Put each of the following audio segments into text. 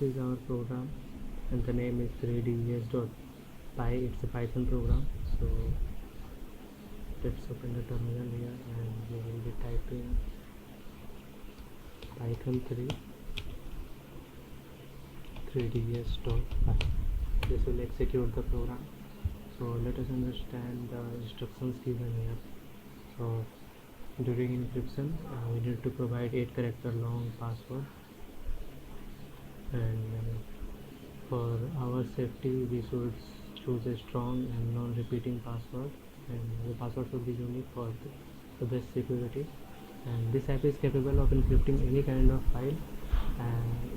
is our program, and the name is 3ds.py. It's a Python program. So let's open the terminal here, and we will be typing python 3ds.py. This will execute the program. So let us understand the instructions given here. So during encryption, we need to provide 8 character long password, and for our safety we should choose a strong and non-repeating password, and the password should be unique for the best security. And this app is capable of encrypting any kind of file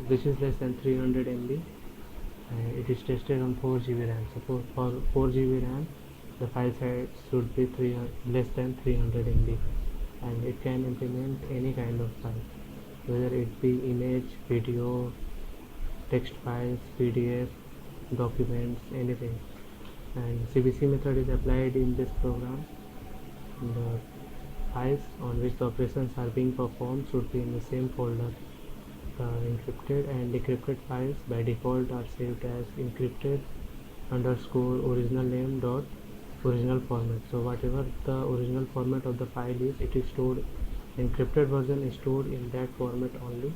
which is less than 300 MB. It is tested on 4 GB RAM. So for 4 GB RAM, the file size should be less than 300 MB, and it can implement any kind of file, whether it be image, video, text files, PDF, documents, anything. And CBC method is applied in this program. The files on which the operations are being performed should be in the same folder. The encrypted and decrypted files by default are saved as encrypted underscore original name dot original format. So whatever the original format of the file is, it is stored, encrypted version is stored in that format only.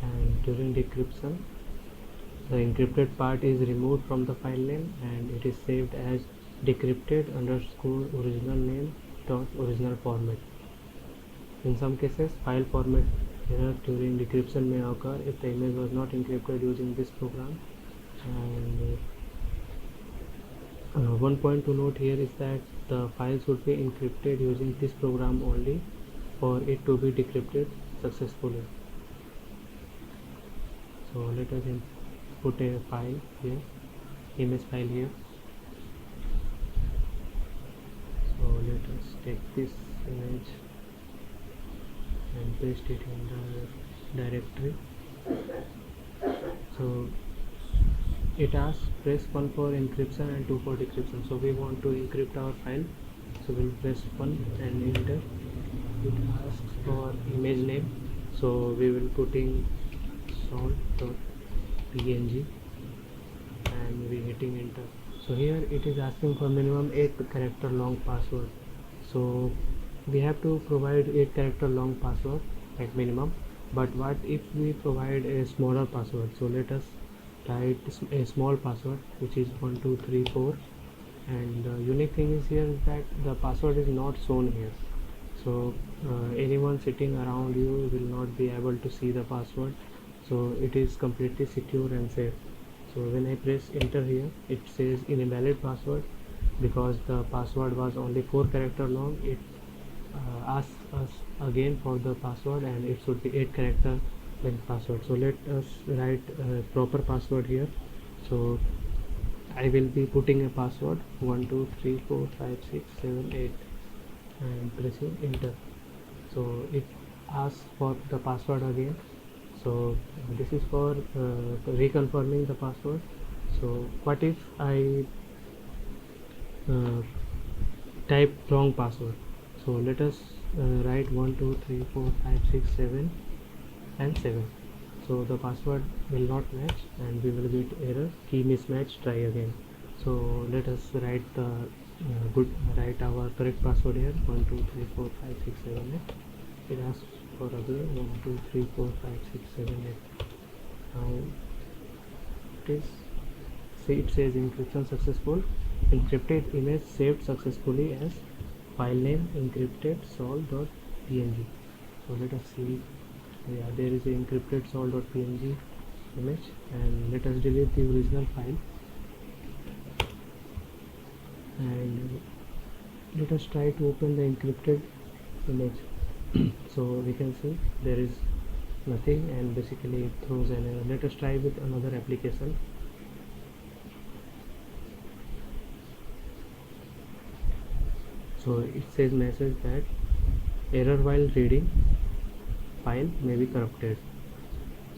And during decryption, the encrypted part is removed from the file name, and it is saved as decrypted underscore original name dot original format. In some cases, file format error during decryption may occur if the image was not encrypted using this program. And one point to note here is that the file should be encrypted using this program only for it to be decrypted successfully. So let us put a file here, image file here. So let us take this image and paste it in the directory. So it asks press 1 for encryption and 2 for decryption. So we want to encrypt our file, so we'll press 1 and enter. It asks for image name, so we will put in salt.png and we hitting enter. So here it is asking for minimum 8 character long password. So we have to provide 8 character long password at minimum. But what if we provide a smaller password? So let us write a small password, which is 1234, and the unique thing is here is that the password is not shown here. So anyone sitting around you will not be able to see the password. So it is completely secure and safe. So when I press enter here, it says invalid password because the password was only 4 character long. It asks us again for the password, and it should be 8 character length password. So let us write a proper password here. So I will be putting a password 1 2 3 4 5 6 7 8 and pressing enter. So it asks for the password again. So this is for reconfirming the password. So what if I type wrong password? So let us write 1 2 3 4 5 6 7 and 7. So the password will not match, and we will get error key mismatch, try again. So let us write the write our correct password here 1 2 3 4 5 6 7 8. It asks for again 1 2 3 4 5 6 7 8. Now it says encryption successful, encrypted image saved successfully as file name encrypted sol.png. So let us see. Yeah, there is an encrypted sol.png image, and let us delete the original file, and let us try to open the encrypted image. So we can see there is nothing, and basically it throws an error. Let us try with another application. So it says message that error while reading file may be corrupted.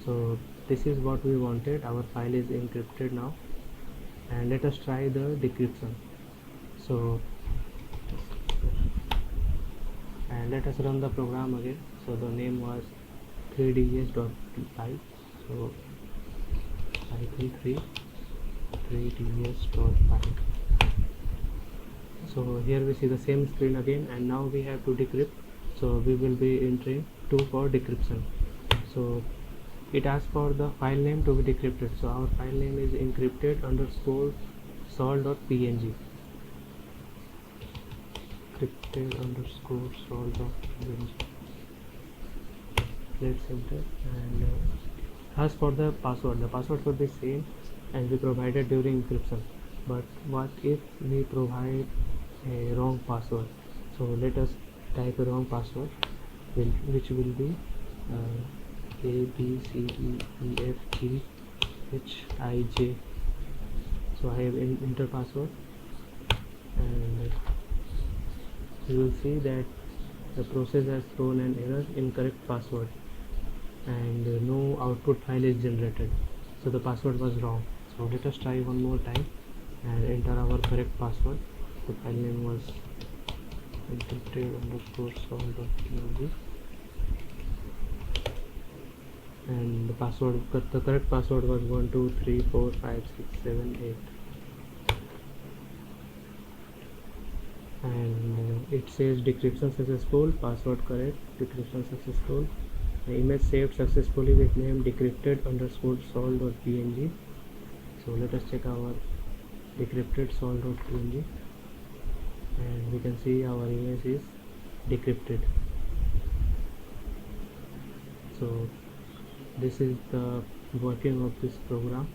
So this is what we wanted. Our file is encrypted now, and let us try the decryption. So and let us run the program again. So the name was 3ds.py. So cycle3 so here we see the same screen again, and now we have to decrypt. So we will be entering 2 for decryption. So it asks for the file name to be decrypted, so our file name is encrypted underscore sol.png, encrypted underscore sol.png. Let's enter, and as for the password should be same as we provided during encryption. But what if we provide a wrong password? So let us type a wrong password, which will be A B C D E F G H I J. So I have enter password, and you will see that the process has thrown an error, incorrect password, and no output file is generated. So the password was wrong. So let us try one more time and enter our correct password. The file name was encrypted underscore sol.png, and the correct password was 12345678, and it says decryption successful, password correct, decryption successful. The image saved successfully with name decrypted underscore sol.png. So let us check our decrypted sol.png, and we can see our image is decrypted. So this is the working of this program.